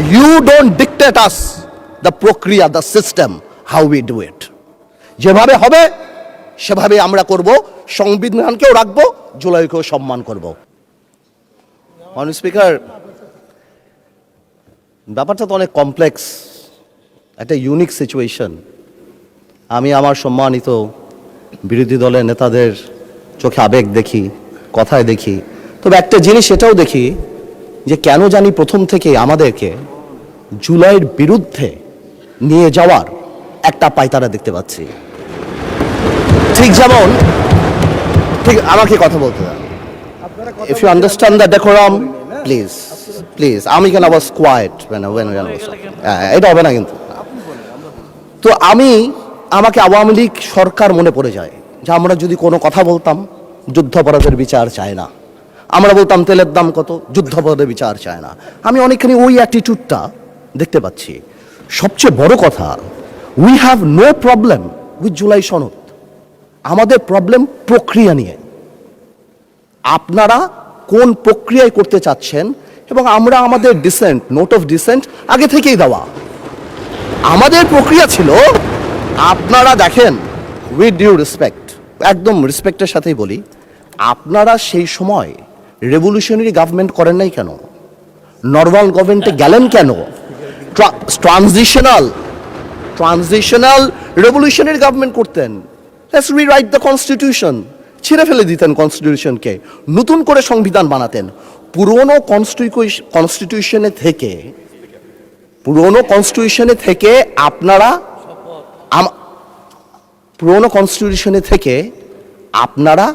You don't dictate us the প্রক্রিয়া, the system, how we do it. যেভাবে হবে সেভাবে আমরা করব, সংবিধানকেও রাখবো, জুলাইকেও সম্মান করব। মাননীয় স্পিকার, ব্যাপারটা তো অনেক কমপ্লেক্স, একটা ইউনিক সিচুয়েশন। আমি আমার সম্মানিত বিরোধী দলের নেতাদের চোখে আবেগ দেখি, কথায় দেখি, তবে একটা জিনিস এটাও দেখি যে কেন জানি প্রথম থেকে আমাদেরকে জুলাইয়ের বিরুদ্ধে নিয়ে যাওয়ার একটা পায়তারা দেখতে পাচ্ছি। ঠিক যেমন, ঠিক আমাকে কথা বলতে দাও। If you understand the decorum, please please, আমি কেন আবার কোয়াইট এটা হবে না কিন্তু। তো আমাকে আওয়ামী লীগ সরকার মনে পড়ে যায় যে আমরা যদি কোনো কথা বলতাম যুদ্ধাপরাধের বিচার চায় না, আমরা বলতাম তেলের দাম কত, যুদ্ধাপরাধের বিচার চায় না। আমি অনেকখানি ওই অ্যাটিটিউডটা দেখতে পাচ্ছি। সবচেয়ে বড় কথা, we have no problem with July সনদ, আমাদের প্রবলেম প্রক্রিয়া নিয়ে। আপনারা কোন প্রক্রিয়ায় করতে চাচ্ছেন, এবং আমরা আমাদের ডিসেন্ট, নোট অফ ডিসেন্ট আগে থেকেই দেওয়া। আমাদের প্রক্রিয়া ছিল, আপনারা দেখেন, উইথ ডিউ রেসপেক্ট, একদম রেসপেক্টের সাথেই বলি, আপনারা সেই সময় রেভলিউশনারি গভর্নমেন্ট করেন নাই কেন? নর্মাল গভর্নমেন্টে গেলেন কেন? ট্রানজিশনাল রেভলিউশনারি গভর্নমেন্ট করতেন। লেটস রিরাইট দ্য কনস্টিটিউশন, ছিঁড়ে ফেলে দিতেন কনস্টিটিউশনকে, নতুন করে সংবিধান বানাতেন। পুরনো কনস্টিটিউশনে থেকে আপনারা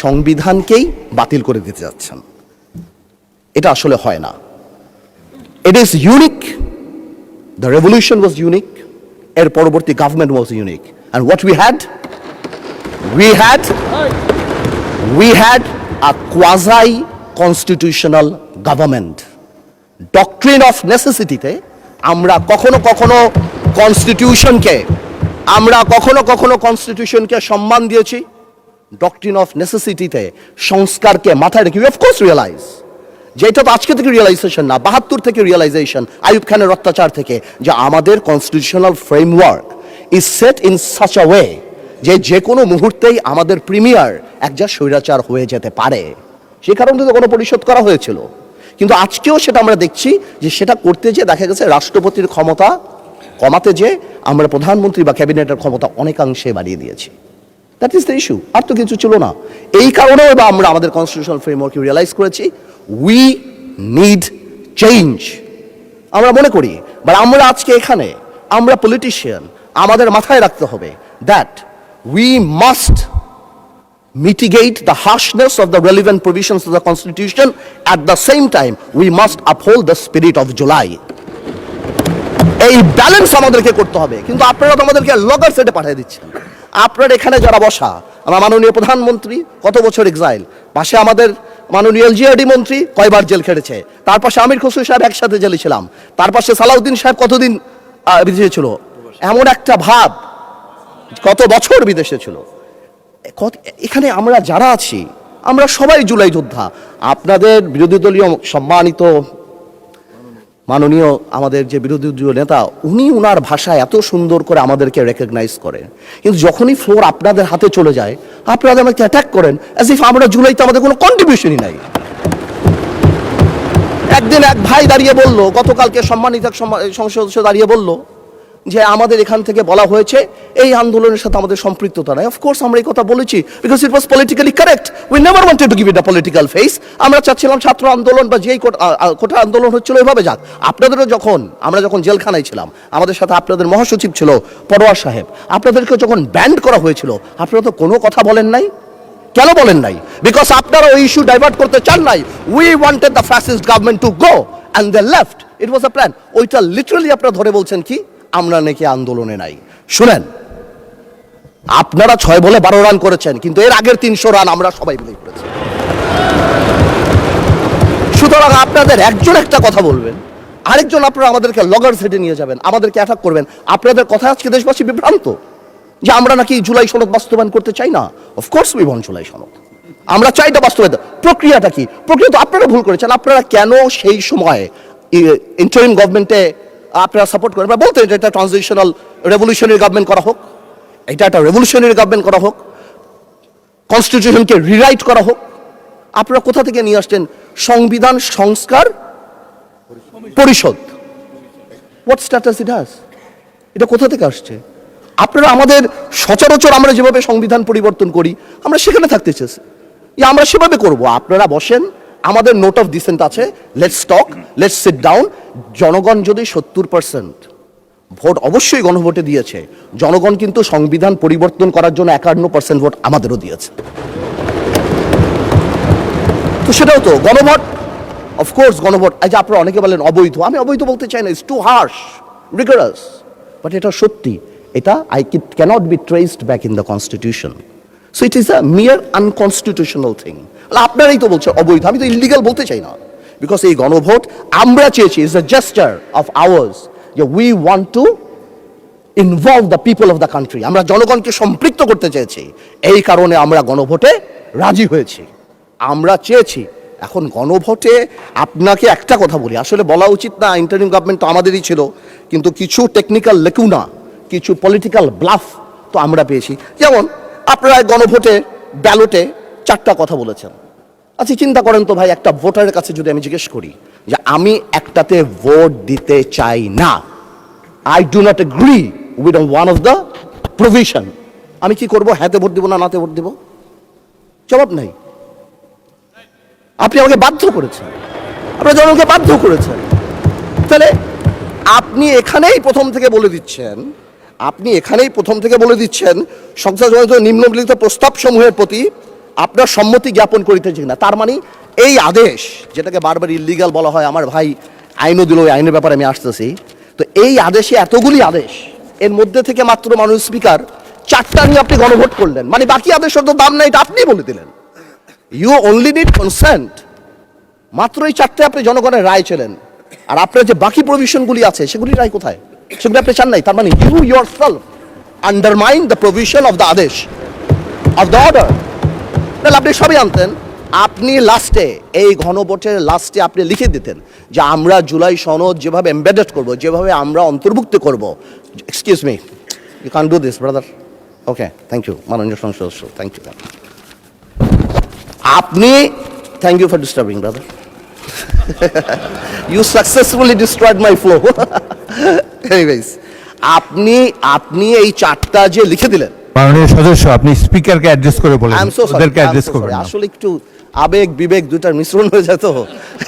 সংবিধানকেই বাতিল করে দিতে যাচ্ছেন। এটা আসলে হয় না। It is unique, the revolution was unique, এর পরবর্তী government was unique, and what we had a quasi constitutional government. Doctrine of necessity তে আমরা কখনো কনস্টিটিউশনকে সম্মান দিয়েছি। ডক্ট্রিন অফ নেসেসিটিতে সংস্কারকে মাথায় রেখে, অফ কোর্স রিয়েলাইজ যে এটা তো আজকে থেকে রিয়েলাইজেশন না, 72 থেকে রিয়েলাইজেশন, আইয়ুব খানের অত্যাচার থেকে, যে আমাদের constitutional framework is set in such a way যে কোনো মুহূর্তেই আমাদের প্রিমিয়ার একজন স্বৈরাচার হয়ে যেতে পারে। সে কারণে তো কোনো পরিশোধ করা হয়েছিল, কিন্তু আজকেও সেটা আমরা দেখছি যে সেটা করতে যে দেখা গেছে রাষ্ট্রপতির ক্ষমতা কমাতে যে আমরা প্রধানমন্ত্রী বা ক্যাবিনেটের ক্ষমতা অনেকাংশে বাড়িয়ে দিয়েছি। দ্যাট ইজ দ্য ইস্যু, আর তো কিছু ছিল না। এই কারণেও বা আমরা আমাদের কনস্টিটিউশনাল ফ্রেমওয়ার্ক রিয়েলাইজ করেছি উই নিড চেঞ্জ। আমরা মনে করি, বাট আমরা আজকে এখানে, আমরা পলিটিশিয়ান, আমাদের মাথায় রাখতে হবে that we must mitigate the harshness of the relevant provisions of the Constitution. At the same time, we must uphold the spirit of July. এই ব্যালেন্স আমাদেরকে করতে হবে। কিন্তু আপনারা তো আমাদেরকে লগর সেটে পাঠিয়ে দিচ্ছেন। আপনারা এখানে যারা বসা, আমার মাননীয় প্রধানমন্ত্রী কত বছর এক্সাইল, পাশে আমাদের মাননীয় এলজিআরডি মন্ত্রী কয়বার জেল খেটেছে, তার পাশে আমির খসরু সাহেব একসাথে জেলে ছিলাম, তার পাশে সালাউদ্দিন সাহেব কতদিন বিদেশে ছিল, এমন একটা ভাব, কত বছর বিদেশে ছিল। এখানে আমরা যারা আছি, আমরা সবাই জুলাই যোদ্ধা। আপনাদের বিরোধী দলীয় সম্মানিত মাননীয় আমাদের যে বিরোধী দলীয় নেতা, উনি উনার ভাষায় এত সুন্দর করে আমাদেরকে রেকগনাইজ করেন, কিন্তু যখনই ফ্লোর আপনাদের হাতে চলে যায়, আপনারা আমাকে অ্যাটাক করেন অ্যাজ ইফ আমরা জুলাইতে আমাদের কোনো কন্ট্রিবিউশনই নাই। একদিন এক ভাই দাঁড়িয়ে বলল, গতকালকে সম্মানিত সংসদ সদস্য দাঁড়িয়ে বলল যে আমাদের এখান থেকে বলা হয়েছে এই আন্দোলনের সাথে আমাদের সম্পৃক্ততা নাই। অফকোর্স আমরা এই কথা বলেছি, because it was politically correct. We never wanted to give it a political face. আমরা চাচ্ছিলাম ছাত্র আন্দোলন বা যেই কোটা আন্দোলন হচ্ছিল এভাবে যাক। আপনাদেরও আমরা যখন জেলখানায় ছিলাম, আমাদের সাথে আপনাদের মহাসচিব ছিল পরোয়ার সাহেব, আপনাদেরকে যখন ব্যান্ড করা হয়েছিল, আপনারা তো কোনো কথা বলেন নাই। কেন বলেন নাই? বিকজ আপনারা ওই ইস্যু ডাইভার্ট করতে চান নাই। We wanted the fascist government to go and they left. It was a plan. ওইটা লিটারালি আপনারা ধরে বলছেন কি আমরা নাকি আন্দোলনে নাই। শুনেন, আপনারা 6 বলে 12 রান করেছেন, কিন্তু এর আগের 300 রান আমরা সবাই মিলে করেছি। সুতরাং আপনাদের একজন একটা কথা বলবেন, আরেকজন আপনারা আমাদেরকে লগর সেটে নিয়ে যাবেন, আমাদেরকে অ্যাটাক করবেন। আপনাদের কথা আজকে দেশবাসী বিভ্রান্ত যে আমরা নাকি জুলাই সনদ বাস্তবায়ন করতে চাই না। অফকোর্স উই ওয়ান্ট জুলাই সনদ, আমরা চাই এটা বাস্তবায়ন। প্রক্রিয়াটা কি? প্রক্রিয়া তো আপনারা ভুল করেছেন। আপনারা কেন সেই সময় ইন্টারিম গভর্নমেন্টে আপনারা সাপোর্ট করেন, বলতেন এটা ট্রানজিশনাল রেভলিউশনারি গভর্নমেন্ট করা হোক, এটা একটা রেভলিউশনারি গভর্নমেন্ট করা হোক, কনস্টিটিউশনকে রিরাইট করা হোক। আপনারা কোথা থেকে নিয়ে আসছেন সংবিধান সংস্কার পরিষদ? What status it has? এটা কোথা থেকে আসছে? আপনারা আমাদের সচরাচর আমরা যেভাবে সংবিধান পরিবর্তন করি আমরা সেখানে থাকতে চেয়েছি, আমরা সেভাবে করব। আপনারা বসেন, আমাদের নোট অফ ডিসেন্ট আছে, let's talk, let's sit down. জনগণ যদি 70% ভোট অবশ্যই গণভোটে দিয়েছে, জনগণ কিন্তু সংবিধান পরিবর্তন করার জন্য 51% ভোট আমাদেরও দিয়েছে। তো সেটাও তো গণভোট, অফকোর্স গণভোট। এই যে আপনারা অনেকে বলেন অবৈধ, আমি অবৈধ বলতে চাই না, it's too harsh, rigorous, but এটা সত্যি, এটা cannot be traced back in the constitution. So it is a mere unconstitutional thing. আপনারাই তো বলছেন অবৈধ, আমি তো ইলিগাল বলতে চাই না, বিকজ এই গণভোট আমরা চেয়েছি, is a gesture of ours, যে we want to involve the people of the country. আমরা জনগণকে সম্পৃক্ত করতে চেয়েছি, এই কারণে আমরা গণভোটে রাজি হয়েছি, আমরা চেয়েছি। এখন গণভোটে আপনাকে একটা কথা বলি, আসলে বলা উচিত না, ইন্টারিম গভর্নমেন্ট তো আমাদেরই ছিল, কিন্তু কিছু টেকনিক্যাল লেকুনা, কিছু পলিটিক্যাল ব্লাফ তো আমরা পেয়েছি। যেমন আপনারা গণভোটে ব্যালটে 4টা কথা বলেছেন। আচ্ছা চিন্তা করেন তো ভাই, একটা ভোটারের কাছে যদি আমি জিজ্ঞেস করি যে আমি একটাতে ভোট দিতে চাই না, I do not agree with one of the provision, আমি কি করব? হ্যাঁতে ভোট দিব না নাতে ভোট দিব? জবাব নাই। আপনি আমাকে বাধ্য করেছেন, আপনারা জনগণকে বাধ্য করেছেন। তাহলে আপনি এখানেই প্রথম থেকে বলে দিচ্ছেন, সংসদ নিম্নলিখিত প্রস্তাব সমূহের প্রতি আপনার সম্মতি জ্ঞাপন করিতেছে না। তার মানে এই আদেশ, যেটাকে বারবার ইলিগাল বলা হয়, আমার ভাই আইনও দিল, ওই আইনের ব্যাপারে আমি আসতেছি। তো এই আদেশে এতগুলি আদেশ, এর মধ্যে থেকে মাত্র মাননীয় স্পিকার 4টা নিয়ে আপনি গণভোট করলেন, মানে বাকি আদেশের তো দাম নাই, এটা আপনি বলে দিলেন। ইউ অনলি নিড কনসেন্ট, মাত্র এই 4টে আপনি জনগণের রায় ছিলেন, আর আপনার যে বাকি প্রভিশনগুলি আছে সেগুলি রায় কোথায়? সেগুলি আপনি চান নাই। তার মানে you yourself undermine the provision of the আদেশ অফ দ্য অর্ডার। তাহলে আপনি সবই আনতেন, আপনি লাস্টে এই গণভোটের লাস্টে আপনি লিখে দিতেন যে আমরা জুলাই সনদ যেভাবে এমবেডেড করব, যেভাবে আমরা অন্তর্ভুক্ত করব। Excuse me, you can do this brother. Okay, thank you মাননীয় সংসদ সদস্য, থ্যাংক ইউ। আপনি, thank you for disturbing brother, you successfully destroyed my flow. Anyways, আপনি এই 4টা যে লিখে দিলেন, মাননীয় সদস্য আপনি স্পিকারকে অ্যাড্রেস করে বলেন, আই এম সো সরি, ওদেরকে অ্যাড্রেস করবেন না। আসলে একটু আবেগ বিবেক দুটার মিশ্রণ হয়ে যায়, তো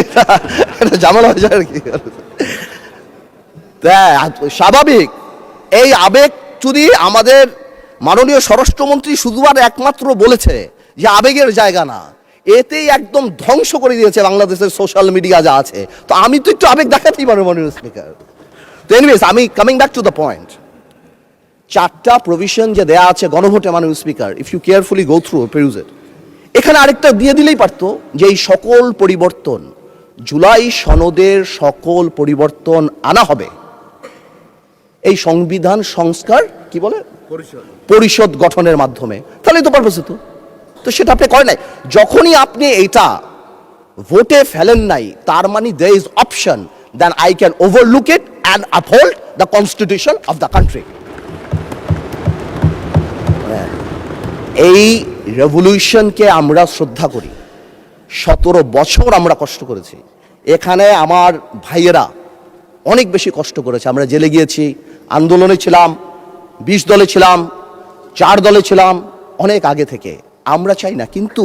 এটা ঝামেলা হয়ে যায় আর কি। স্বাভাবিক, এই আবেগ যদি আমাদের মাননীয় স্বরাষ্ট্রমন্ত্রী শুধু আর একমাত্র বলেছে যে আবেগের জায়গা না, এতেই একদম ধ্বংস করে দিয়েছে বাংলাদেশের সোশ্যাল মিডিয়া যা আছে। তো আমি তো একটু আবেগ দেখাতেই পারবো মাননীয় স্পিকার। তো এনিওয়েজ, আমি coming back to the point, 4টা প্রভিশন যে দেয়া আছে গণভোটে মাননীয় speaker, if you carefully go through peruse it, এখানে আরেকটা দিয়ে দিলেই পারতো যে এই সকল পরিবর্তন, জুলাই সনদের সকল পরিবর্তন আনা হবে এই সংবিধান সংস্কার কি বলে পরিষদ গঠনের মাধ্যমে, তাহলে তো পারপোস হতো। তো সেটা আপনি করেন নাই। যখনই আপনি এইটা ভোটে ফেলেন নাই, তার মানে there is option then I can overlook it and uphold the constitution of the country. এই রেভলিউশনকে আমরা শ্রদ্ধা করি, 17 বছর আমরা কষ্ট করেছি, এখানে আমার ভাইয়েরা অনেক বেশি কষ্ট করেছে, আমরা জেলে গিয়েছি, আন্দোলনে ছিলাম, 20 দলে ছিলাম, 4 দলে ছিলাম, অনেক আগে থেকে। আমরা চাই না, কিন্তু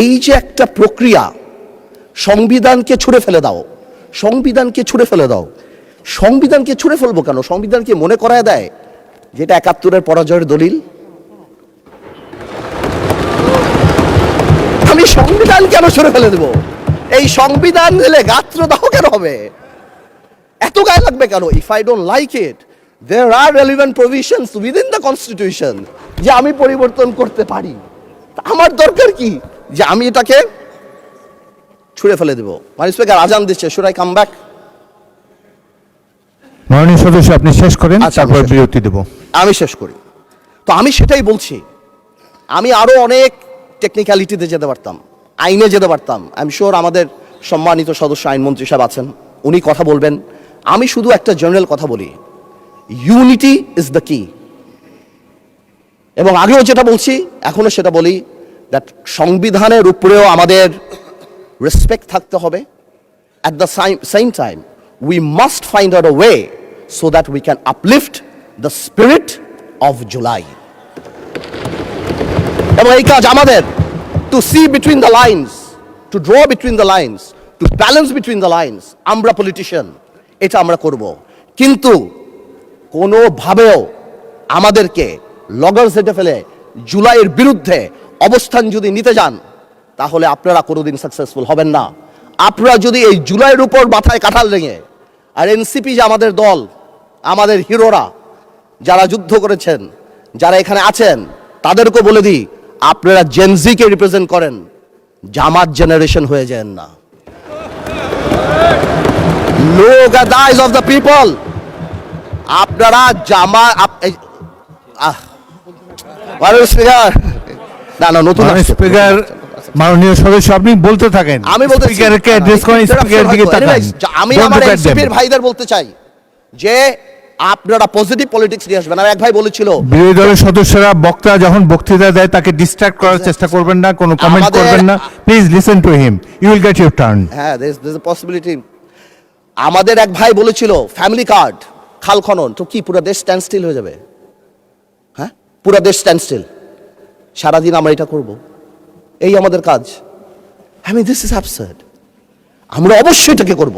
এই যে একটা প্রক্রিয়া, সংবিধানকে ছুঁড়ে ফেলে দাও, সংবিধানকে ছুঁড়ে ফেলে দাও, সংবিধানকে ছুঁড়ে ফেলবো কেন? সংবিধানকে মনে করায় দেয় যেটা 71-এর পরাজয়ের দলিল। আমি সংবিধান কেন ছুঁড়ে ফেলে দেবো? এই সংবিধান দিলে গাত্রদাহ কেন হবে? এত গায়ে লাগবে কেন? If I don't like it, there are relevant provisions within the constitution যে আমি পরিবর্তন করতে পারি। আমার দরকার কি যে আমি এটাকে ছুঁড়ে ফেলে দেবো? মাননীয় স্পিকার আজান দিচ্ছে, should I come back? মাননীয় সদস্য আপনি শেষ করেন, তারপর বিরতি দেব। আমি শেষ করি। তো আমি সেটাই বলছি, আমি আরো অনেক টেকনিক্যালিটিতে যেতে পারতাম, আইনে যেতে পারতাম। আই এম শিওর আমাদের সম্মানিত সদস্য আইনমন্ত্রী সাহেব আছেন, উনি কথা বলবেন। আমি শুধু একটা জেনারেল কথা বলি, ইউনিটি ইজ দ্য কি। এবং আগেও যেটা বলছি এখনো সেটা বলি, দ্যাট সংবিধানের উপরেও আমাদের রেসপেক্ট থাকতে হবে। At the same time we must find out a way so that we can uplift the spirit of July. এবং এই কাজ আমাদের, to see between the lines, to draw between the lines, to balance between the lines. আমরা politician, এটা আমরা করব, কিন্তু কোনোভাবেও আমাদেরকে লগর সেটে ফেলে জুলাইয়ের বিরুদ্ধে অবস্থান যদি নিতে যান, তাহলে আপনারা কোনোদিন সাকসেসফুল হবেন না। আপনারা যদি এই জুলাইয়ের উপর মাথায় কাঁঠাল রেঙে, আর এনসিপি যে আমাদের দল, আমাদের হিরোরা যারা যুদ্ধ করেছেন, যারা এখানে আছেন, তাদেরকে বলে দিই, আপনারা জেনজিকে রিপ্রেজেন্ট করেন, জামাত জেনারেশন হয়ে যান না। Look at the eyes of the people. আপনারা স্পিকার না না নতুন স্পিকার, মাননীয় সদস্য আপনি বলতে থাকেন, আমি বলতে স্পিকারকে অ্যাড্রেস করেন, স্পিকারের দিকে তাকান। আমি আমার এনসিপির ভাইদের বলতে চাই যে আপনারা পজিটিভ পলিটিক্স নিয়ে আসবেন। আর এক ভাই বলেছিল, বিরোধী দলের সদস্যরা বক্তা যখন বক্তৃতা দেয় তাকে ডিস্ট্রাক্ট করার চেষ্টা করবেন না, কোনো কমেন্ট করবেন না, please listen to him, you will get your turn. হ্যাঁ, there is a possibility। আমাদের এক ভাই বলেছিল ফ্যামিলি কার্ড, খাল খনন, তো কি পুরো দেশ স্ট্যান্ড স্টিল হয়ে যাবে? হ্যাঁ, পুরো দেশ স্ট্যান্ড স্টিল, সারাদিন আমরা এটা করব, এই আমাদের কাজ। This is absurd. আমরা অবশ্যই এটাকে করব,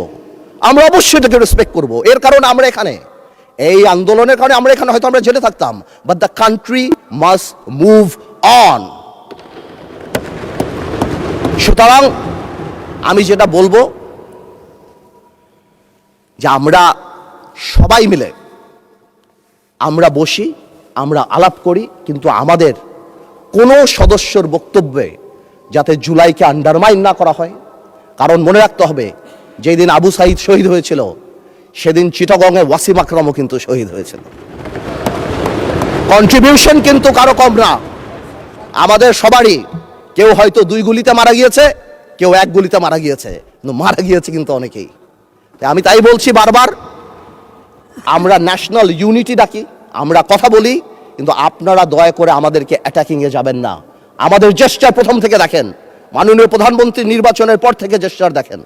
আমরা অবশ্যই এটাকে রেসপেক্ট করব। এর কারণে আমরা এখানে, এই আন্দোলনের কারণে আমরা এখানে, হয়তো আমরা জেলে থাকতাম, but the country must move on. সুতরাং আমি যেটা বলবো যে আমরা সবাই মিলে আমরা বসি, আমরা আলাপ করি, কিন্তু আমাদের কোনো সদস্যর বক্তব্যে যাতে জুলাইকে আন্ডারমাইন না করা হয়। কারণ মনে রাখতে হবে, যেই দিন আবু সাইদ শহীদ হয়েছিল, সেদিন চিটাগংয়ে ওয়াসিম আকরামও কিন্তু শহীদ হয়েছিল। কন্ট্রিবিউশন কিন্তু কারো কম না, আমাদের সবারই। কেউ হয়তো 2 গুলিতে মারা গিয়েছে, কেউ 1 গুলিতে মারা গিয়েছে, কিন্তু মারা গিয়েছে কিন্তু অনেকেই। আমি তাই বলছি বারবার, আমরা ন্যাশনাল ইউনিটি ডাকি, আমরা কথা বলি, কিন্তু আপনারা দয়া করে আমাদেরকে অ্যাটাকিংয়ে যাবেন না। আমাদের জেস্টার প্রথম থেকে দেখেন, মাননীয় প্রধানমন্ত্রী নির্বাচনের পর থেকে জেস্টার দেখেন,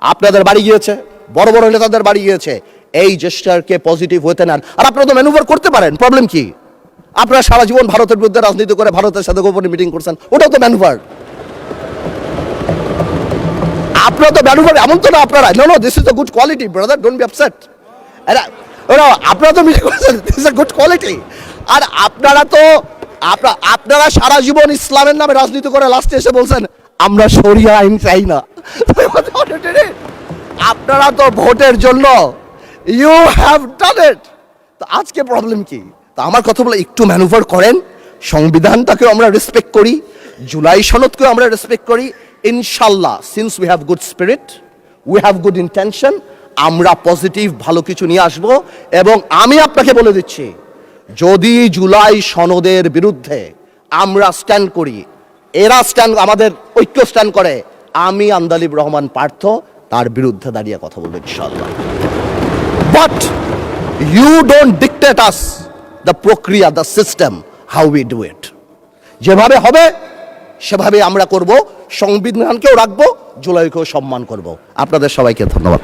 আপনাদের বাড়ি গিয়েছে, বড় বড় নেতাদের বাড়ি গিয়েছে, এই জেস্টারকে পজিটিভ হতে নেন। আর আপনারা তো ম্যানুভার করতে পারেন, প্রবলেম কি? আপনারা সারা জীবন ভারতের বিরুদ্ধে রাজনীতি করে ভারতের সাথে গোপনে মিটিং করছেন, ওটাও তো ম্যানুভার। আপনারা তো ম্যানুভার, এমন তো না আপনারা, no this is a good quality brother, don't be upset. আপনারা তো মিটিং করছেন, this is a good quality. আর আপনারা সারা জীবন ইসলামের নামে রাজনীতি করে লাস্টে এসে বলছেন আমরা শরিয়া আইন চাই না। আপনারা তো ভোটের জন্য ইউ হ্যাভ ডান ইট। তো আজকে প্রবলেম কি? তো আমার কথা বলে একটু ম্যানুভার করেন, সংবিধানটাকেও আমরা রেসপেক্ট করি, জুলাই সনদকেও আমরা রেসপেক্ট করি। ইনশাল্লাহ, since we have good spirit, we have good intention, আমরা পজিটিভ ভালো কিছু নিয়ে আসব। এবং আমি আপনাকে বলে দিচ্ছি, যদি জুলাই সনদের বিরুদ্ধে আমরা স্ট্যান্ড করি, এরা স্ট্যান্ড, আমাদের ঐক্য স্ট্যান্ড করে, আমি আন্দালিব রহমান পার্থ তার বিরুদ্ধে দাঁড়িয়ে কথা বলবো ইনশাআল্লাহ। But you don't dictate us the প্রক্রিয়া, the system, how we do it. যেভাবে হবে সেভাবে আমরা করব, সংবিধানকেও রাখবো, জুলাইকেও সম্মান করব। আপনাদের সবাইকে ধন্যবাদ।